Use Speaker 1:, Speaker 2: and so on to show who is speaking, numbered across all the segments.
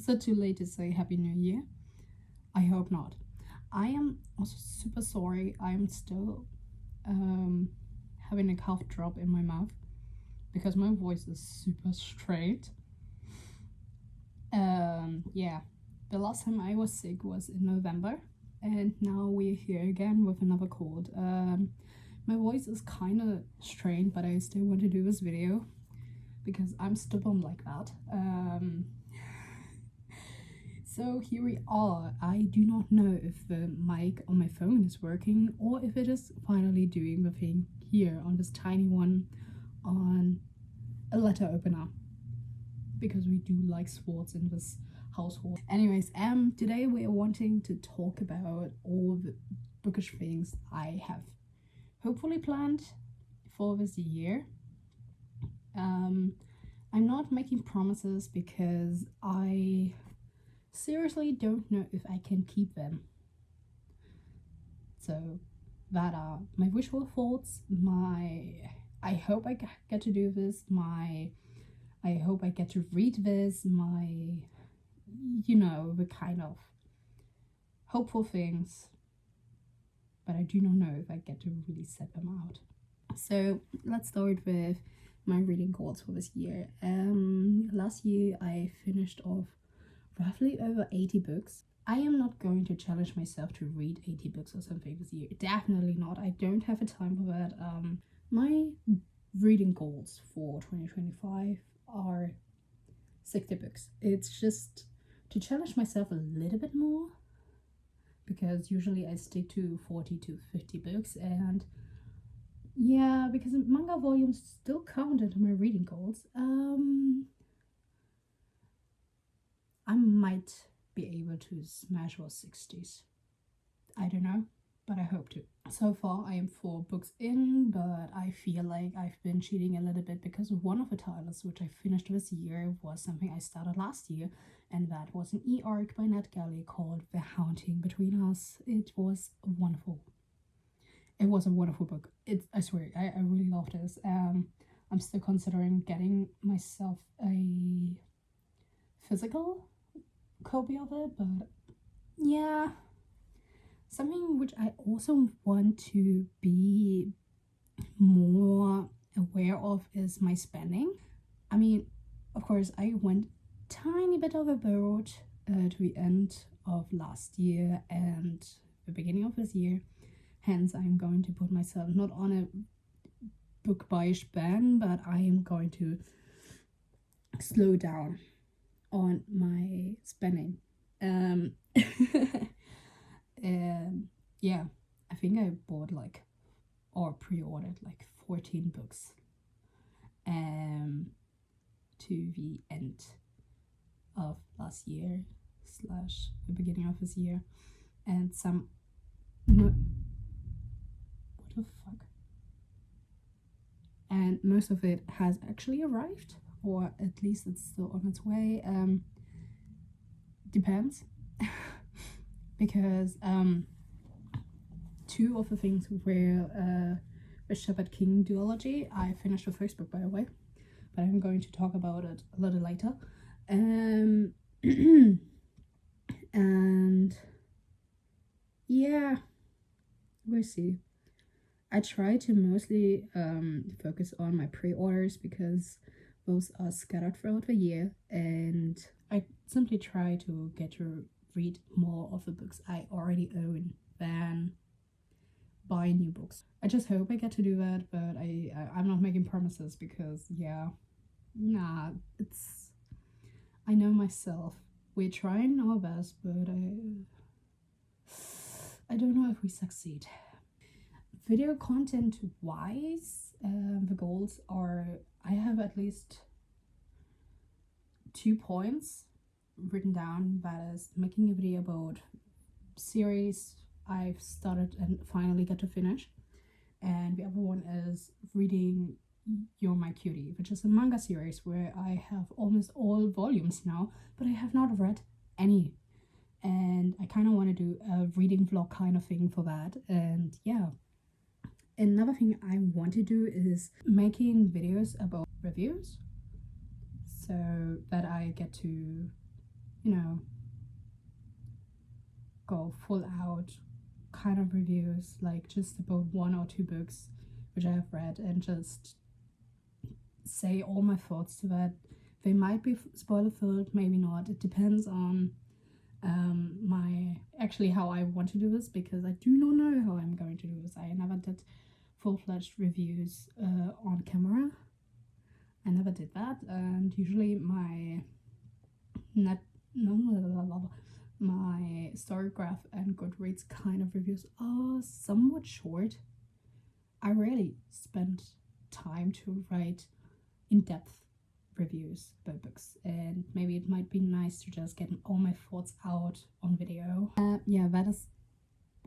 Speaker 1: Is it too late to say Happy New Year? I hope not. I am also super sorry. I'm still having a cough drop in my mouth because my voice is super straight. Yeah, the last time I was sick was in November, and now we're here again with another cold. My voice is kind of strained, but I still want to do this video because I'm stubborn like that. So here we are. I do not know if the mic on my phone is working or if it is finally doing the thing here on this tiny one on a letter opener, because we do like sports in this household. Anyways, today we are wanting to talk about all the bookish things I have hopefully planned for this year. I'm not making promises because I seriously don't know if I can keep them. So that are my wishful thoughts, I hope I get to do this, I hope I get to read this, the kind of hopeful things, but I do not know if I get to really set them out. So let's start with my reading goals for this year. Last year I finished off roughly over 80 books. I am not going to challenge myself to read 80 books or something this year. Definitely not. I don't have a time for that. My reading goals for 2025 are 60 books. It's just to challenge myself a little bit more, because usually I stick to 40 to 50 books, and yeah, because manga volumes still count into my reading goals. I might be able to smash those 60s. I don't know, but I hope to. So far I am 4 books in, but I feel like I've been cheating a little bit because one of the titles which I finished this year was something I started last year, and that was an e-arc by Nat Galley called The Haunting Between Us. It was wonderful. It was a wonderful book. I swear, I really loved this. I'm still considering getting myself a physical copy of it, but yeah. Something which I also want to be more aware of is my spending. I mean, of course, I went tiny bit overboard to the end of last year and the beginning of this year. Hence, I'm going to put myself not on a book buyish ban, but I am going to slow down on my spending. Yeah, I think I bought or pre-ordered 14 books to the end of last year / the beginning of this year, and some what the fuck, and most of it has actually arrived, or at least it's still on its way. Depends. Because 2 of the things were Bishop and King duology. I finished the first book, by the way, but I'm going to talk about it a little later. And yeah, we'll see. I try to mostly focus on my pre-orders because those are scattered throughout the year, and I simply try to get to read more of the books I already own than buy new books. I just hope I get to do that, but I'm not making promises because I know myself. We're trying our best, but I don't know if we succeed. Video content wise, the goals are, I have at least 2 points written down. That is making a video about series I've started and finally get to finish, and the other one is reading You're My Cutie, which is a manga series where I have almost all volumes now, but I have not read any, and I kind of want to do a reading vlog kind of thing for that. And yeah, another thing I want to do is making videos about reviews, so that I get to you know, go full out kind of reviews, like just about one or two books which I have read, and just say all my thoughts to that. They might be spoiler filled, maybe not. It depends on my actually how I want to do this, because I do not know how I'm going to do this. I never did full-fledged reviews on camera. I never did that, and usually my net no my Storygraph and Goodreads kind of reviews are somewhat short. I rarely spend time to write in-depth reviews about books, and maybe it might be nice to just get all my thoughts out on video. Yeah, that is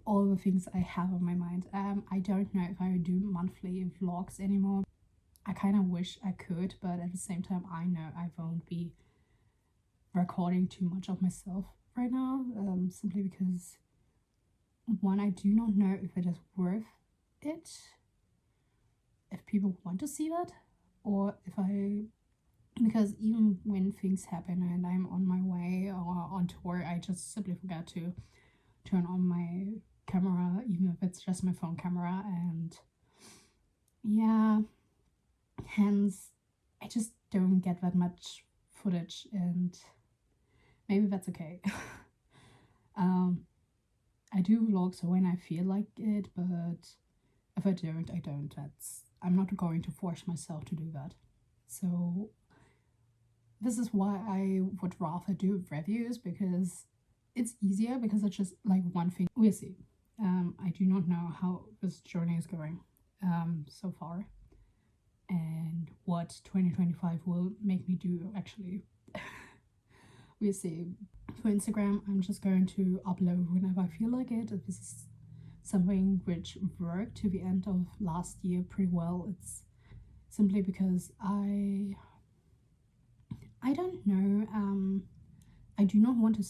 Speaker 1: all the things I have on my mind. I don't know if I would do monthly vlogs anymore. I kind of wish I could, but at the same time I know I won't be recording too much of myself right now, simply because one, I do not know if it is worth it, if people want to see that, or if because even when things happen and I'm on my way or on tour, I just simply forget to turn on my camera, even if it's just my phone camera, and yeah, hence I just don't get that much footage, and maybe that's okay. I do vlogs when I feel like it, but if I don't, I don't. I'm not going to force myself to do that. So this is why I would rather do reviews, because it's easier, because it's just like one thing. We'll see. I do not know how this journey is going so far, and what 2025 will make me do actually. We'll see. For Instagram, I'm just going to upload whenever I feel like it. This is something which worked to the end of last year pretty well. It's simply because I don't know. I do not want to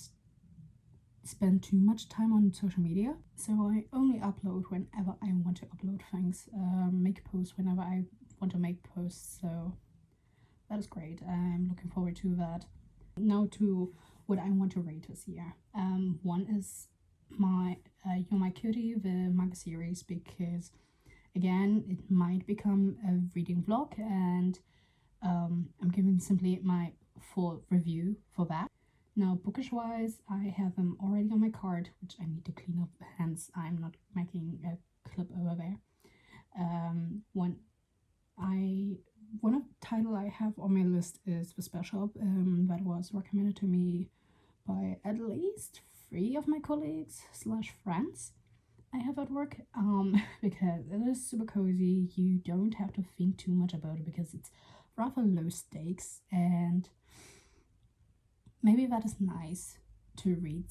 Speaker 1: spend too much time on social media, so I only upload whenever I want to upload things. Make posts whenever I want to make posts. So that is great. I'm looking forward to that. Now to what I want to read this year. One is my You're My Cutie, the manga series, because again it might become a reading vlog, and I'm giving simply my full review for that. Now Bookish wise, I have them already on my card, which I need to clean up, hence I'm not making a clip over there. One of the title I have on my list is The Spell Shop, that was recommended to me by at least 3 of my colleagues / friends I have at work, because it is super cozy. You don't have to think too much about it, because it's rather low stakes, and maybe that is nice to read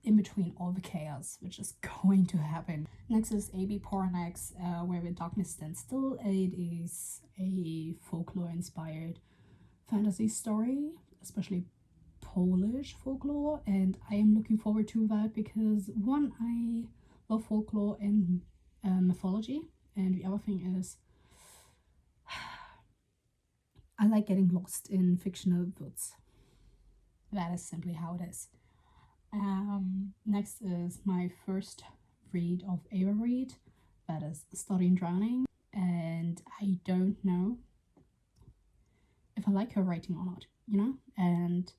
Speaker 1: in between all the chaos which is going to happen. Next is A.B. Poranek's Where the Darkness Stands Still. It is a folklore-inspired fantasy story, especially Polish folklore, and I am looking forward to that because one, I love folklore and mythology, and the other thing is I like getting lost in fictional books. That is simply how it is. Next is my first read of Ava Reid, that is Studying Drowning, and I don't know if I like her writing or not, and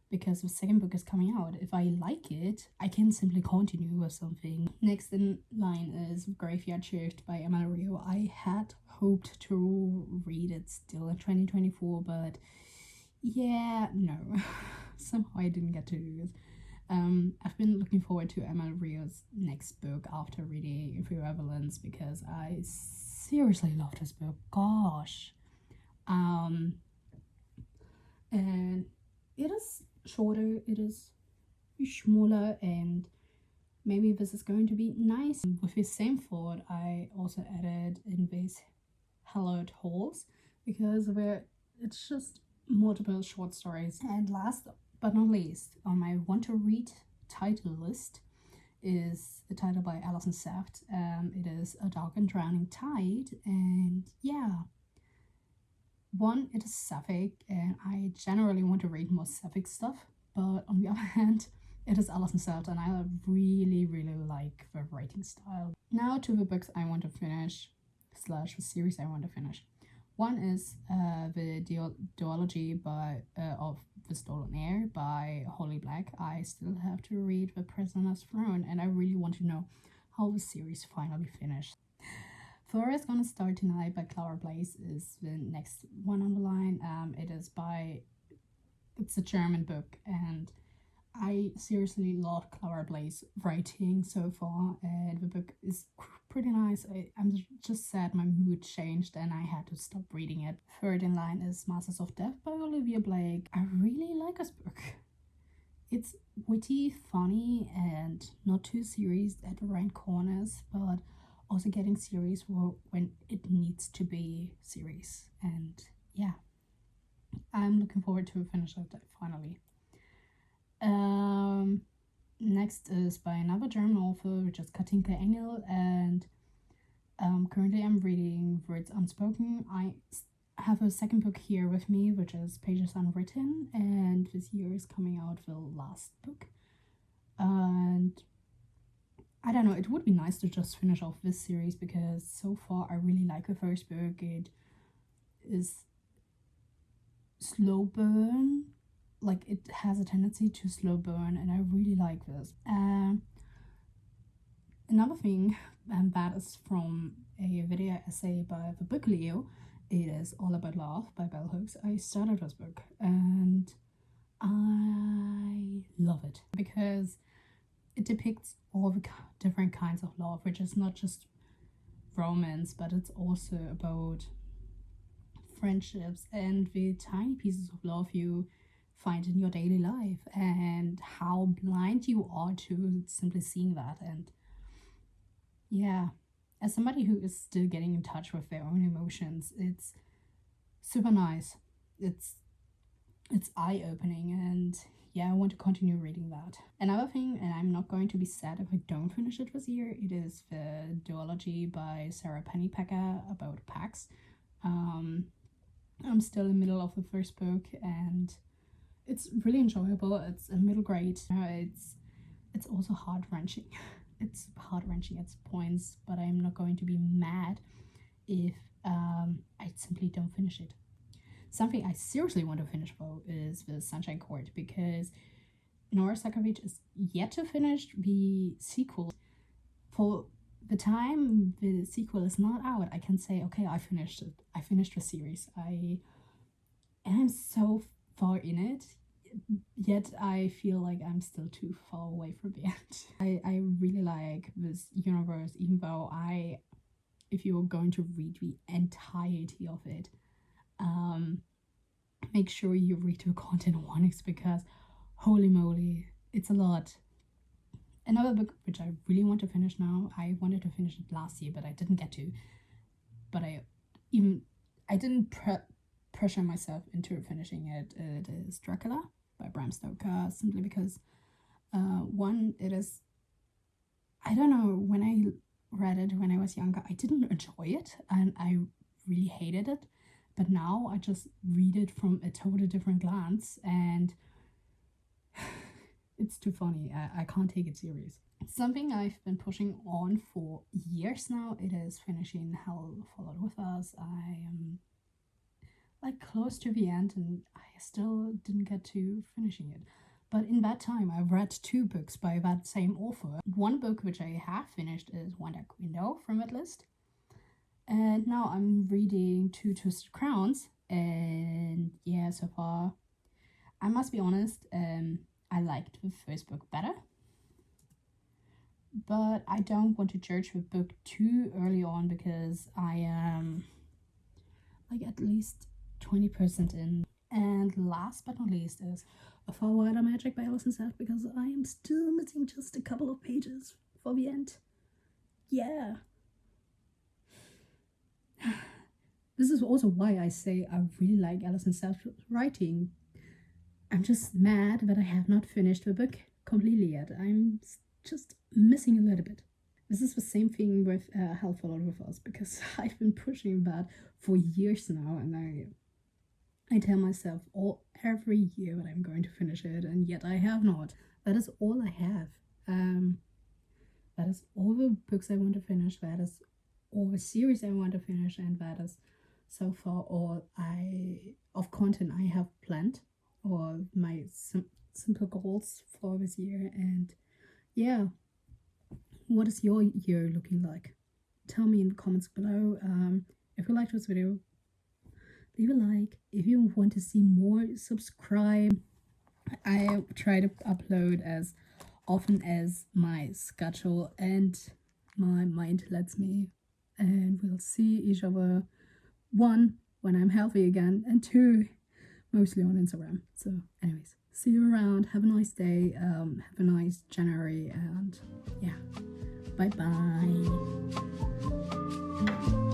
Speaker 1: because the second book is coming out, if I like it, I can simply continue with something. Next in line is Graveyard Shift by Emma Rio. I had hoped to read it still in 2024, but yeah, no. Somehow I didn't get to do it. I've been looking forward to Emma Rio's next book after reading Through Evelyn's, because I seriously love this book. Gosh. And it is shorter, it is smaller, and maybe this is going to be nice. With the same thought, I also added in these hallowed halls, because it's just multiple short stories. And last but not least, on my want to read title list is the title by Alison Saft. It is A Dark and Drowning Tide, and yeah, one, it is sapphic, and I generally want to read more sapphic stuff, But on the other hand, it is Alison Salt, and I really, really like the writing style. Now to the books I want to finish, / the series I want to finish. One is the duology of The Stolen Heir by Holly Black. I still have to read The Prisoner's Throne, and I really want to know how the series finally finished. Flora is Gonna Start Tonight by Clara Blaze is the next one on the line. It's a German book, and I seriously love Clara Blaze writing so far, and the book is pretty nice. I'm just sad my mood changed and I had to stop reading it. Third in line is Masters of Death by Olivia Blake. I really like this book. It's witty, funny, and not too serious at the right corners, but also getting serious when it needs to be serious. And yeah, I'm looking forward to finish it finally. Next is by another German author, which is Katinka Engel, and currently I'm reading Words Unspoken. I have a second book here with me, which is Pages Unwritten, and this year is coming out the last book. And I don't know, it would be nice to just finish off this series, because so far I really like the first book. It is slow burn, like it has a tendency to slow burn, and I really like this. Another thing, and that is from a video essay by the book Leo. It is All About Love by Bell Hooks. I started this book and I love it because it depicts all the different kinds of love, which is not just romance, but it's also about friendships and the tiny pieces of love you find in your daily life, and how blind you are to simply seeing that. And yeah, as somebody who is still getting in touch with their own emotions, it's super nice. It's eye-opening, and yeah, I want to continue reading that. Another thing, and I'm not going to be sad if I don't finish it this year, it is the duology by Sarah Pennypacker about PAX. I'm still in the middle of the first book, and it's really enjoyable. It's a middle grade. It's also heart-wrenching. It's heart-wrenching at points, but I'm not going to be mad if I simply don't finish it. Something I seriously want to finish though is the Sunshine Court, because Nora Sakavic is yet to finish the sequel. For the time the sequel is not out, I can say, okay, I finished it. I finished the series. I'm so far in it, yet I feel like I'm still too far away from the end. I really like this universe, even though if you're going to read the entirety of it, make sure you read the content warnings, because holy moly, it's a lot. Another book which I really want to finish now, I wanted to finish it last year, but I didn't get to. But I didn't pressure myself into finishing it. It is Dracula by Bram Stoker, simply because one, it is, I don't know, when I read it when I was younger, I didn't enjoy it and I really hated it. But now I just read it from a totally different glance, and it's too funny. I can't take it serious. It's something I've been pushing on for years now. It is finishing Hell Followed With Us. I am like close to the end and I still didn't get to finishing it. But in that time, I've read 2 books by that same author. One book which I have finished is One Dark Window from that list. And now I'm reading 2 Twisted Crowns. And yeah, so far, I must be honest, I liked the first book better. But I don't want to judge the book too early on, because I am like at least 20% in. And last but not least is A Far Wilder Magic by Alison Salt, because I am still missing just a couple of pages for the end. Yeah. This is also why I say I really like Alison Salt's writing. I'm just mad that I have not finished the book completely yet. I'm just missing a little bit. This is the same thing with Hell Followed With Us, because I've been pushing that for years now, and I tell myself every year that I'm going to finish it, and yet I have not. That is all I have. Um, that is all the books I want to finish. That is all the series I want to finish, and that is so far all I of content I have planned, or my simple goals for this year. And yeah, what is your year looking like? Tell me in the comments below. If you liked this video, leave a like. If you want to see more, subscribe. I try to upload as often as my schedule and my mind lets me. And we'll see each other, one, when I'm healthy again, and two, mostly on Instagram. So anyways, see you around. Have a nice day. Have a nice January, and yeah, bye bye.